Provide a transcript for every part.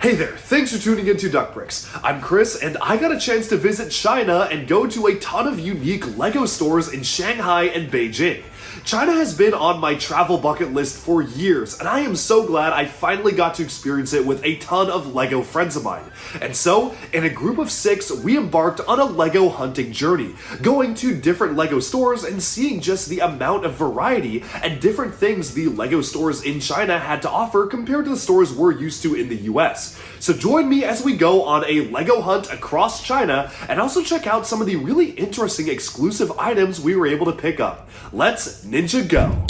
Hey there, thanks for tuning into Duck Bricks. I'm Chris, and I got a chance to visit China and go to a ton of unique LEGO stores in Shanghai and Beijing. China has been on my travel bucket list for years, and I am so glad I finally got to experience it with a ton of LEGO friends of mine. And so, in a group of 6, we embarked on a LEGO hunting journey, going to different LEGO stores and seeing just the amount of variety and different things the LEGO stores in China had to offer compared to the stores we're used to in the US. So join me as we go on a LEGO hunt across China and also check out some of the really interesting exclusive items we were able to pick up. Let's Ninja go!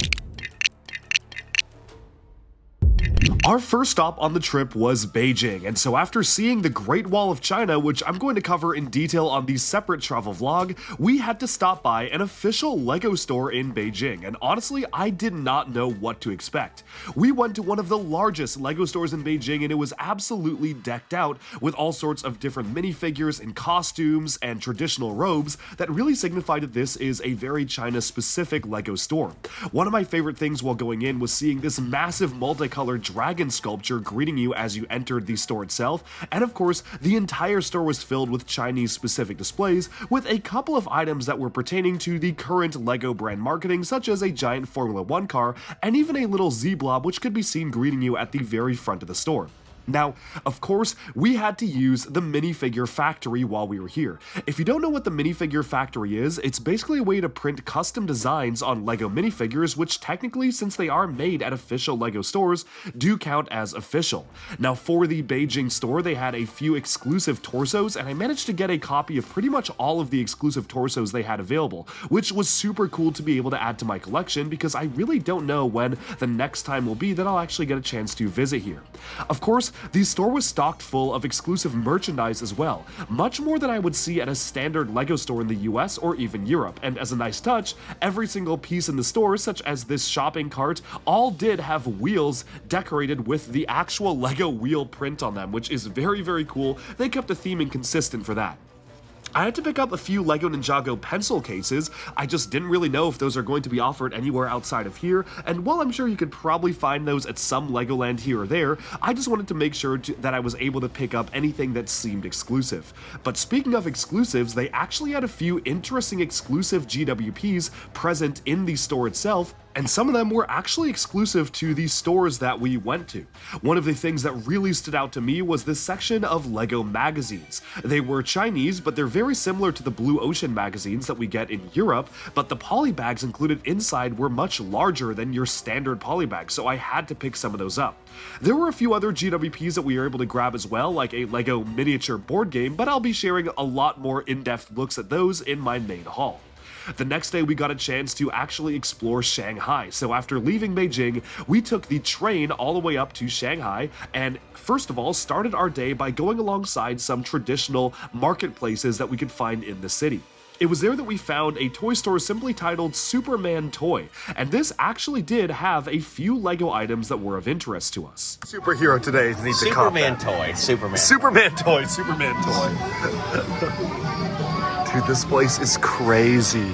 Our first stop on the trip was Beijing, and so after seeing the Great Wall of China, which I'm going to cover in detail on the separate travel vlog, we had to stop by an official LEGO store in Beijing, and honestly, I did not know what to expect. We went to one of the largest LEGO stores in Beijing, and it was absolutely decked out with all sorts of different minifigures and costumes and traditional robes that really signified that this is a very China-specific LEGO store. One of my favorite things while going in was seeing this massive multicolored dragon sculpture greeting you as you entered the store itself, and of course, the entire store was filled with Chinese-specific displays, with a couple of items that were pertaining to the current LEGO brand marketing, such as a giant Formula 1 car, and even a little Z-blob which could be seen greeting you at the very front of the store. Now, of course, we had to use the minifigure factory while we were here. If you don't know what the minifigure factory is, it's basically a way to print custom designs on LEGO minifigures, which technically, since they are made at official LEGO stores, do count as official. Now, for the Beijing store, they had a few exclusive torsos, and I managed to get a copy of pretty much all of the exclusive torsos they had available, which was super cool to be able to add to my collection because I really don't know when the next time will be that I'll actually get a chance to visit here. Of course, the store was stocked full of exclusive merchandise as well, much more than I would see at a standard LEGO store in the US or even Europe, and as a nice touch, every single piece in the store, such as this shopping cart, all did have wheels decorated with the actual LEGO wheel print on them, which is very, very cool. They kept the theming consistent for that. I had to pick up a few LEGO Ninjago pencil cases. I just didn't really know if those are going to be offered anywhere outside of here, and while I'm sure you could probably find those at some Legoland here or there, I just wanted to make sure that I was able to pick up anything that seemed exclusive. But speaking of exclusives, they actually had a few interesting exclusive GWPs present in the store itself, and some of them were actually exclusive to the stores that we went to. One of the things that really stood out to me was this section of LEGO magazines. They were Chinese, but they're very similar to the Blue Ocean magazines that we get in Europe, but the polybags included inside were much larger than your standard polybag, so I had to pick some of those up. There were a few other GWPs that we were able to grab as well, like a LEGO miniature board game, but I'll be sharing a lot more in-depth looks at those in my main haul. The next day we got a chance to actually explore Shanghai, so after leaving Beijing, we took the train all the way up to Shanghai and first of all started our day by going alongside some traditional marketplaces that we could find in the city. It was there that we found a toy store simply titled Superman Toy, and this actually did have a few LEGO items that were of interest to us. Superhero today needs to Superman toy, Superman. Superman toy, Superman toy. Dude, this place is crazy.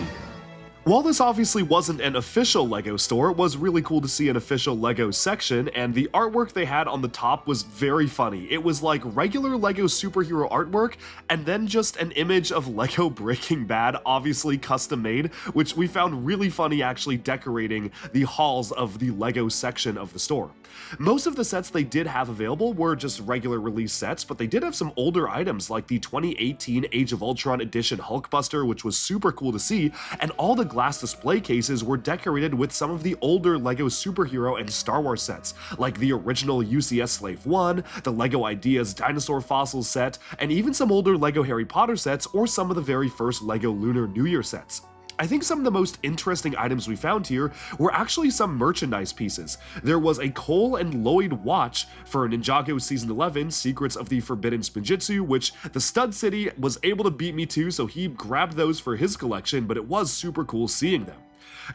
While this obviously wasn't an official LEGO store, it was really cool to see an official LEGO section, and the artwork they had on the top was very funny. It was like regular LEGO superhero artwork, and then just an image of LEGO Breaking Bad, obviously custom made, which we found really funny actually decorating the halls of the LEGO section of the store. Most of the sets they did have available were just regular release sets, but they did have some older items like the 2018 Age of Ultron edition Hulkbuster, which was super cool to see, and all the glass display cases were decorated with some of the older LEGO superhero and Star Wars sets, like the original UCS Slave 1, the LEGO Ideas Dinosaur Fossils set, and even some older LEGO Harry Potter sets or some of the very first LEGO Lunar New Year sets. I think some of the most interesting items we found here were actually some merchandise pieces. There was a Cole and Lloyd watch for Ninjago Season 11, Secrets of the Forbidden Spinjitzu, which the Stud City was able to beat me to, so he grabbed those for his collection, but it was super cool seeing them.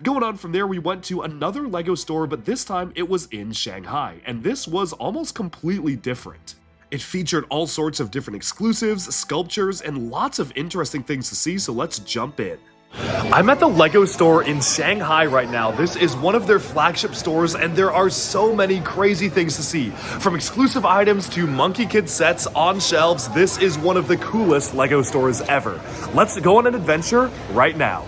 Going on from there, we went to another LEGO store, but this time it was in Shanghai, and this was almost completely different. It featured all sorts of different exclusives, sculptures, and lots of interesting things to see, so let's jump in. I'm at the LEGO store in Shanghai right now. This is one of their flagship stores, and there are so many crazy things to see. From exclusive items to Monkey Kid sets on shelves, this is one of the coolest LEGO stores ever. Let's go on an adventure right now.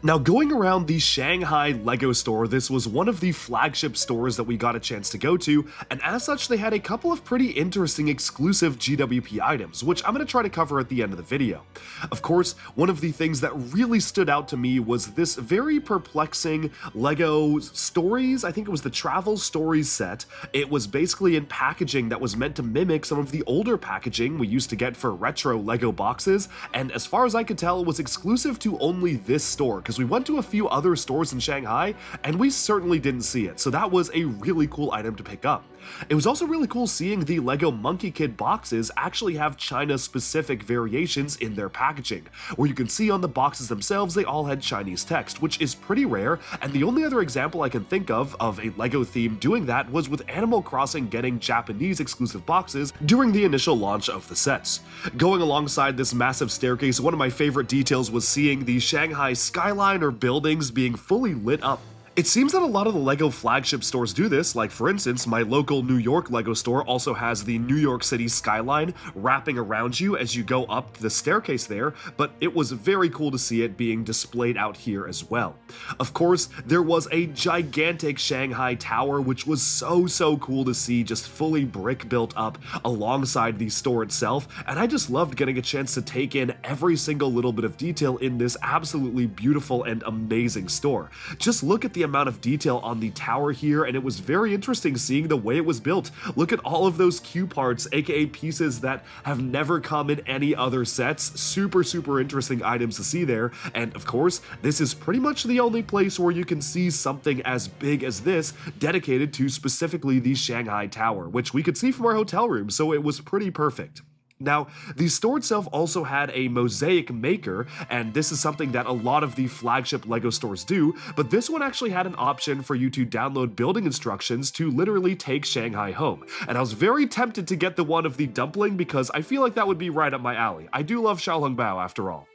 Now, going around the Shanghai LEGO store, this was one of the flagship stores that we got a chance to go to, and as such, they had a couple of pretty interesting exclusive GWP items, which I'm going to try to cover at the end of the video. Of course, one of the things that really stood out to me was this very perplexing LEGO Stories, I think it was the Travel Stories set. It was basically in packaging that was meant to mimic some of the older packaging we used to get for retro LEGO boxes, and as far as I could tell, it was exclusive to only this store, because we went to a few other stores in Shanghai and we certainly didn't see it, so that was a really cool item to pick up. It was also really cool seeing the LEGO Monkey Kid boxes actually have China-specific variations in their packaging, where you can see on the boxes themselves they all had Chinese text, which is pretty rare, and the only other example I can think of a LEGO theme doing that was with Animal Crossing getting Japanese exclusive boxes during the initial launch of the sets. Going alongside this massive staircase, one of my favorite details was seeing the Shanghai skyline or buildings being fully lit up. It seems that a lot of the LEGO flagship stores do this, like for instance, my local New York LEGO store also has the New York City skyline wrapping around you as you go up the staircase there, but it was very cool to see it being displayed out here as well. Of course, there was a gigantic Shanghai tower, which was so cool to see, just fully brick built up alongside the store itself, and I just loved getting a chance to take in every single little bit of detail in this absolutely beautiful and amazing store. Just look at the amount of detail on the tower here, and it was very interesting seeing the way it was built. Look at all of those Q parts, aka pieces that have never come in any other sets. Super interesting items to see there, and of course, this is pretty much the only place where you can see something as big as this dedicated to specifically the Shanghai Tower, which we could see from our hotel room, so it was pretty perfect. Now, the store itself also had a mosaic maker, and this is something that a lot of the flagship LEGO stores do, but this one actually had an option for you to download building instructions to literally take Shanghai home. And I was very tempted to get the one of the dumpling because I feel like that would be right up my alley. I do love Xiaolongbao after all.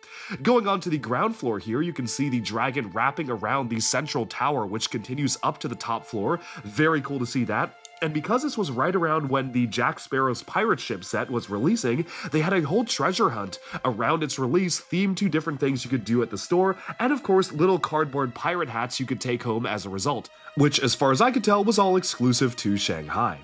Going on to the ground floor here, you can see the dragon wrapping around the central tower, which continues up to the top floor. Very cool to see that. And because this was right around when the Jack Sparrow's pirate ship set was releasing, they had a whole treasure hunt around its release themed to different things you could do at the store, and of course little cardboard pirate hats you could take home as a result, which as far as I could tell was all exclusive to Shanghai.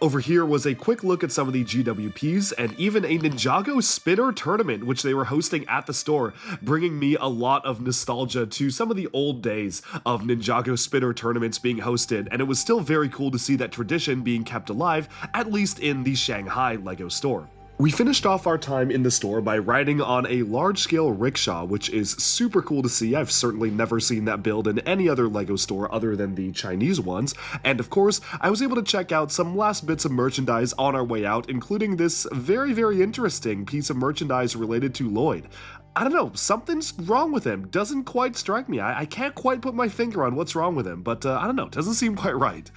Over here was a quick look at some of the GWPs and even a Ninjago spinner tournament which they were hosting at the store, bringing me a lot of nostalgia to some of the old days of Ninjago spinner tournaments being hosted, and it was still very cool to see that tradition being kept alive, at least in the Shanghai LEGO store. We finished off our time in the store by riding on a large-scale rickshaw, which is super cool to see. I've certainly never seen that build in any other LEGO store other than the Chinese ones, and of course, I was able to check out some last bits of merchandise on our way out, including this very interesting piece of merchandise related to Lloyd. I don't know, something's wrong with him. Doesn't quite strike me. I can't quite put my finger on what's wrong with him, but I don't know, doesn't seem quite right.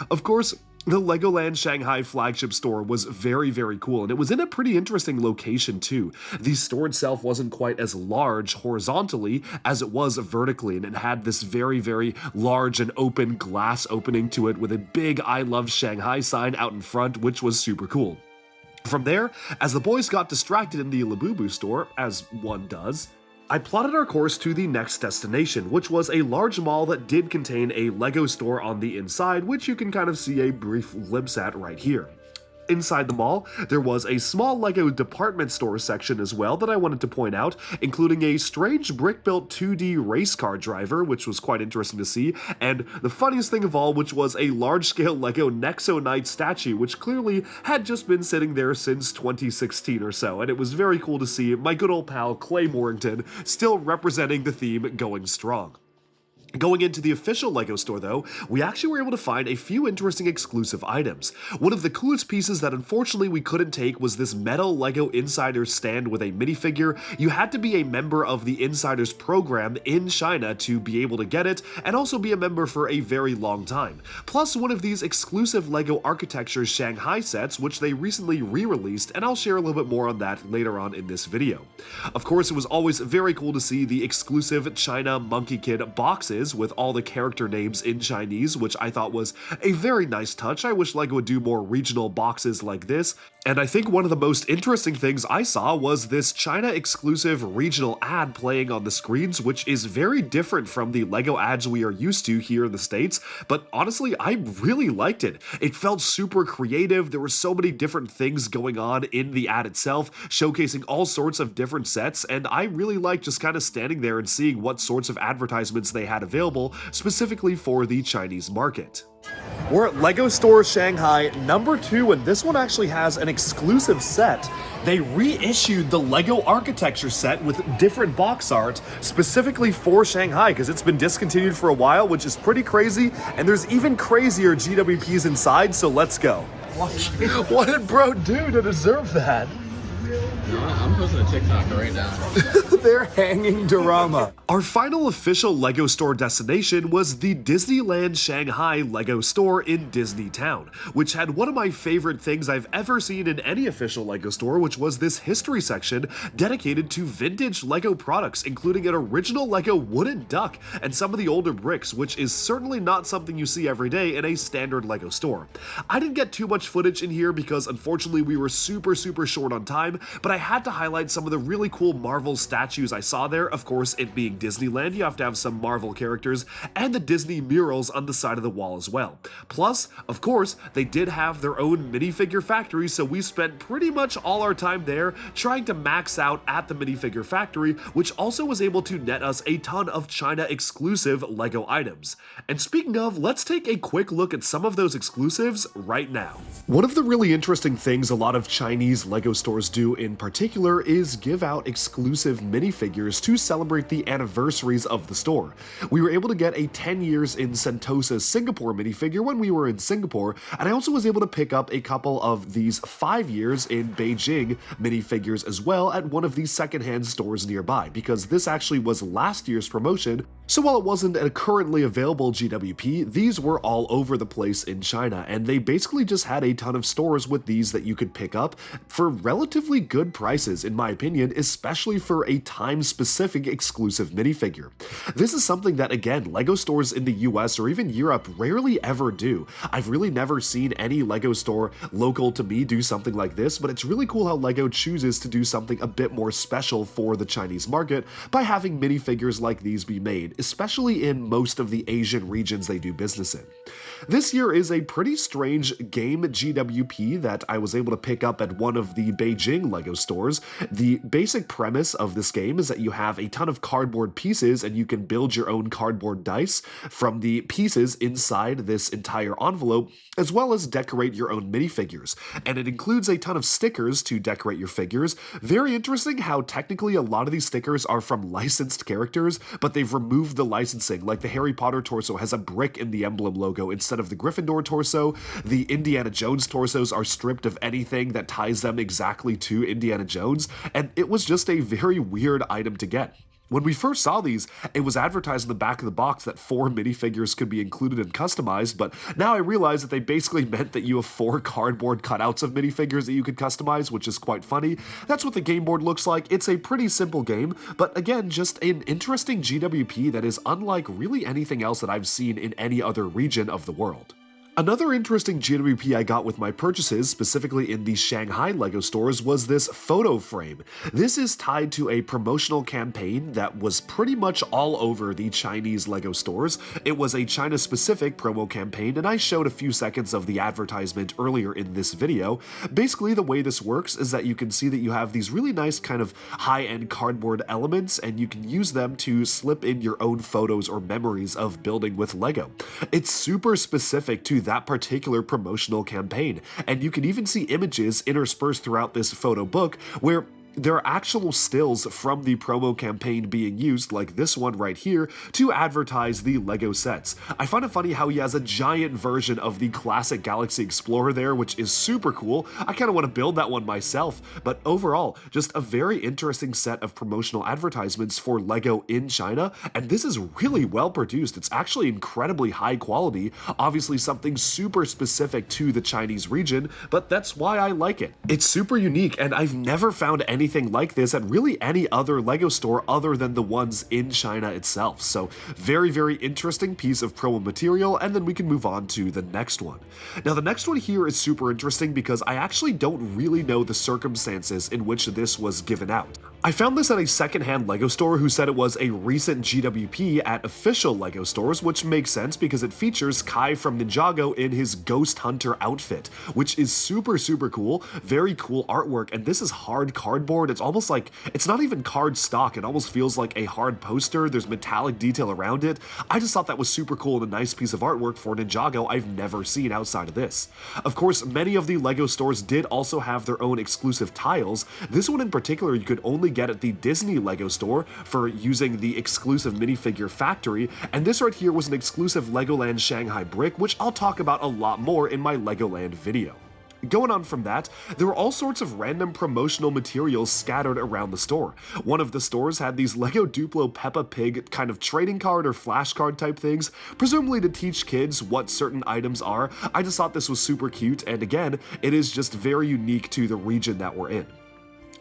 Of course, the Legoland Shanghai flagship store was very cool, and it was in a pretty interesting location too. The store itself wasn't quite as large horizontally as it was vertically, and it had this very large and open glass opening to it with a big I Love Shanghai sign out in front, which was super cool. From there, as the boys got distracted in the Labubu store, as one does, I plotted our course to the next destination, which was a large mall that did contain a LEGO store on the inside, which you can kind of see a brief glimpse at right here. Inside the mall, there was a small LEGO department store section as well that I wanted to point out, including a strange brick-built 2D race car driver, which was quite interesting to see, and the funniest thing of all, which was a large-scale LEGO Nexo Knight statue, which clearly had just been sitting there since 2016 or so, and it was very cool to see my good old pal Clay Morrington still representing the theme going strong. Going into the official LEGO store though, we actually were able to find a few interesting exclusive items. One of the coolest pieces that unfortunately we couldn't take was this metal LEGO Insiders stand with a minifigure. You had to be a member of the Insiders program in China to be able to get it, and also be a member for a very long time. Plus one of these exclusive LEGO Architecture Shanghai sets, which they recently re-released, and I'll share a little bit more on that later on in this video. Of course, it was always very cool to see the exclusive China Monkey Kid boxes with all the character names in Chinese, which I thought was a very nice touch. I wish LEGO would do more regional boxes like this. And I think one of the most interesting things I saw was this China exclusive regional ad playing on the screens, which is very different from the LEGO ads we are used to here in the States. But honestly, I really liked it. It felt super creative. There were so many different things going on in the ad itself, showcasing all sorts of different sets, and I really liked just kind of standing there and seeing what sorts of advertisements they had available specifically for the Chinese market. We're at LEGO Store Shanghai number 2, and this one actually has an exclusive set. They reissued the LEGO Architecture set with different box art specifically for Shanghai because it's been discontinued for a while, which is pretty crazy, and there's even crazier GWPs inside, so let's go. What did bro do to deserve that? I'm posting a TikTok right now. They're hanging drama. Our final official LEGO store destination was the Disneyland Shanghai LEGO store in Disney Town, which had one of my favorite things I've ever seen in any official LEGO store, which was this history section dedicated to vintage LEGO products, including an original LEGO wooden duck and some of the older bricks, which is certainly not something you see every day in a standard LEGO store. I didn't get too much footage in here because unfortunately we were super short on time, but I had to highlight some of the really cool Marvel statues I saw there. Of course, it being Disneyland, you have to have some Marvel characters, and the Disney murals on the side of the wall as well. Plus, of course, they did have their own minifigure factory, so we spent pretty much all our time there trying to max out at the minifigure factory, which also was able to net us a ton of China exclusive LEGO items. And speaking of, let's take a quick look at some of those exclusives right now. One of the really interesting things a lot of Chinese LEGO stores do in particular is give out exclusive minifigures to celebrate the anniversaries of the store. We were able to get a 10 years in Sentosa Singapore minifigure when we were in Singapore, and I also was able to pick up a couple of these 5 years in Beijing minifigures as well at one of these secondhand stores nearby, because this actually was last year's promotion. So while it wasn't a currently available GWP, these were all over the place in China, and they basically just had a ton of stores with these that you could pick up for relatively good prices, in my opinion, especially for a time-specific exclusive minifigure. This is something that, again, LEGO stores in the US or even Europe rarely ever do. I've really never seen any LEGO store local to me do something like this, but it's really cool how LEGO chooses to do something a bit more special for the Chinese market by having minifigures like these be made, especially in most of the Asian regions they do business in. This year is a pretty strange game GWP that I was able to pick up at one of the Beijing LEGO stores. The basic premise of this game is that you have a ton of cardboard pieces and you can build your own cardboard dice from the pieces inside this entire envelope, as well as decorate your own minifigures. And it includes a ton of stickers to decorate your figures. Very interesting how technically a lot of these stickers are from licensed characters, but they've removed the licensing. Like the Harry Potter torso has a brick in the emblem logo instead of the Gryffindor torso. The Indiana Jones torsos are stripped of anything that ties them exactly to Indiana Jones, and it was just a very weird item to get. When we first saw these, it was advertised in the back of the box that 4 minifigures could be included and customized, but now I realize that they basically meant that you have 4 cardboard cutouts of minifigures that you could customize, which is quite funny. That's what the game board looks like. It's a pretty simple game, but again, just an interesting GWP that is unlike really anything else that I've seen in any other region of the world. Another interesting GWP I got with my purchases, specifically in the Shanghai LEGO stores, was this photo frame. This is tied to a promotional campaign that was pretty much all over the Chinese LEGO stores. It was a China-specific promo campaign, and I showed a few seconds of the advertisement earlier in this video. Basically, the way this works is that you can see that you have these really nice kind of high-end cardboard elements, and you can use them to slip in your own photos or memories of building with LEGO. It's super specific to that particular promotional campaign, and you can even see images interspersed throughout this photo book where there are actual stills from the promo campaign being used, like this one right here, to advertise the LEGO sets. I find it funny how he has a giant version of the classic Galaxy Explorer there, which is super cool. I kind of want to build that one myself, but overall, just a very interesting set of promotional advertisements for LEGO in China, and this is really well produced. It's actually incredibly high quality, obviously something super specific to the Chinese region, but that's why I like it. It's super unique, and I've never found anything like this at really any other LEGO store other than the ones in China itself. So very, very interesting piece of promo material, and then we can move on to the next one. Now the next one here is super interesting because I actually don't really know the circumstances in which this was given out. I found this at a secondhand LEGO store who said it was a recent GWP at official LEGO stores, which makes sense because it features Kai from Ninjago in his Ghost Hunter outfit, which is super, super cool. Very cool artwork, and this is hard cardboard. It's almost like, it's not even card stock. It almost feels like a hard poster. There's metallic detail around it. I just thought that was super cool and a nice piece of artwork for Ninjago I've never seen outside of this. Of course, many of the LEGO stores did also have their own exclusive tiles. This one in particular you could only get at the Disney LEGO store for using the exclusive minifigure factory, and this right here was an exclusive Legoland Shanghai brick, which I'll talk about a lot more in my Legoland video. Going on from that, there were all sorts of random promotional materials scattered around the store. One of the stores had these Lego Duplo Peppa Pig kind of trading card or flashcard type things, presumably to teach kids what certain items are. I just thought this was super cute, and again, it is just very unique to the region that we're in.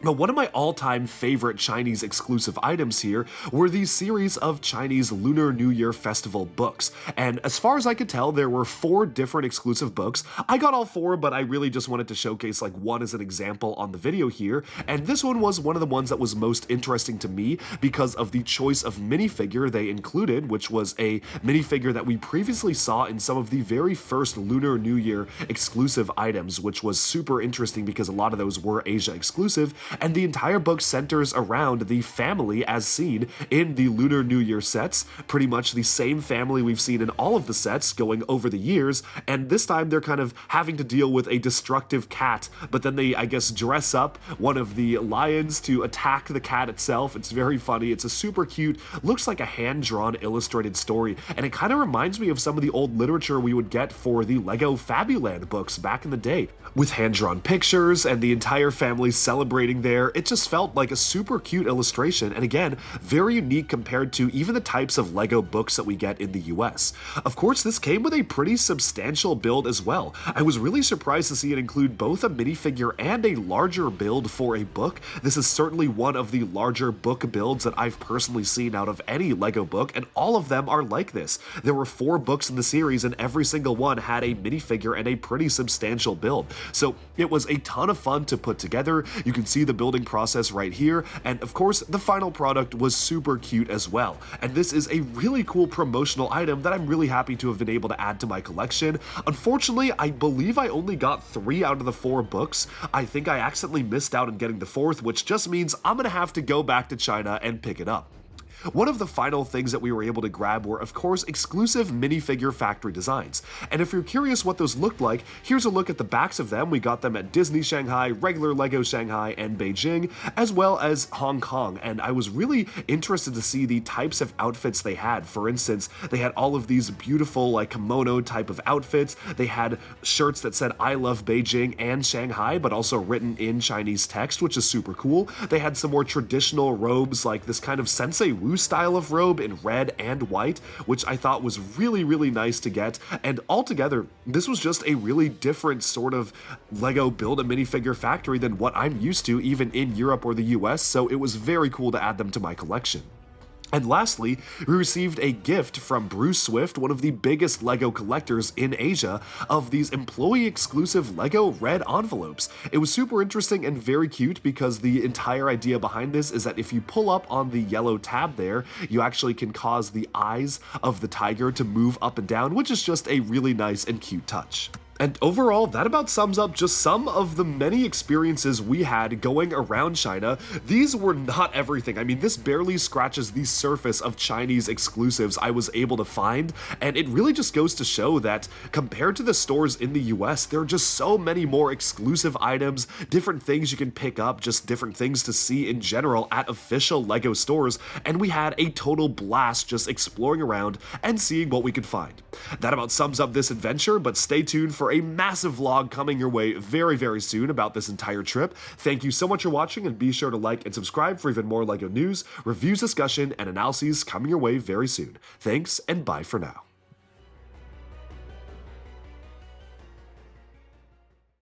But one of my all-time favorite Chinese exclusive items here were these series of Chinese Lunar New Year Festival books. And as far as I could tell, there were 4 different exclusive books. I got all 4, but I really just wanted to showcase like one as an example on the video here. And this one was one of the ones that was most interesting to me because of the choice of minifigure they included, which was a minifigure that we previously saw in some of the very first Lunar New Year exclusive items, which was super interesting because a lot of those were Asia exclusive. And the entire book centers around the family as seen in the Lunar New Year sets, pretty much the same family we've seen in all of the sets going over the years, and this time they're kind of having to deal with a destructive cat, but then they, I guess, dress up one of the lions to attack the cat itself. It's very funny. It's a super cute, looks like a hand-drawn illustrated story, and it kind of reminds me of some of the old literature we would get for the Lego Fabuland books back in the day, with hand-drawn pictures and the entire family celebrating there. It just felt like a super cute illustration, and again, very unique compared to even the types of LEGO books that we get in the US. Of course, this came with a pretty substantial build as well. I was really surprised to see it include both a minifigure and a larger build for a book. This is certainly one of the larger book builds that I've personally seen out of any LEGO book, and all of them are like this. There were 4 books in the series, and every single one had a minifigure and a pretty substantial build. So it was a ton of fun to put together. You can see the building process right here, and of course the final product was super cute as well. And this is a really cool promotional item that I'm really happy to have been able to add to my collection. Unfortunately, I believe I only got 3 out of the 4 books. I think I accidentally missed out on getting the 4th, which just means I'm gonna have to go back to China and pick it up. One of the final things that we were able to grab were, of course, exclusive minifigure factory designs. And if you're curious what those looked like, here's a look at the backs of them. We got them at Disney Shanghai, regular LEGO Shanghai, and Beijing, as well as Hong Kong. And I was really interested to see the types of outfits they had. For instance, they had all of these beautiful, like, kimono type of outfits. They had shirts that said, "I love Beijing" and Shanghai, but also written in Chinese text, which is super cool. They had some more traditional robes, like this kind of Sensei Wu style of robe in red and white, which I thought was really, really nice to get. And altogether, this was just a really different sort of LEGO build a minifigure factory than what I'm used to even in Europe or the US, so it was very cool to add them to my collection. And lastly, we received a gift from Bruce Swift, one of the biggest LEGO collectors in Asia, of these employee-exclusive LEGO red envelopes. It was super interesting and very cute because the entire idea behind this is that if you pull up on the yellow tab there, you actually can cause the eyes of the tiger to move up and down, which is just a really nice and cute touch. And overall, that about sums up just some of the many experiences we had going around China. These were not everything. I mean, this barely scratches the surface of Chinese exclusives I was able to find, and it really just goes to show that compared to the stores in the US, there are just so many more exclusive items, different things you can pick up, just different things to see in general at official LEGO stores, and we had a total blast just exploring around and seeing what we could find. That about sums up this adventure, but stay tuned for a massive vlog coming your way very, very soon about this entire trip. Thank you so much for watching, and be sure to like and subscribe for even more LEGO news, reviews, discussion, and analyses coming your way very soon. Thanks, and bye for now.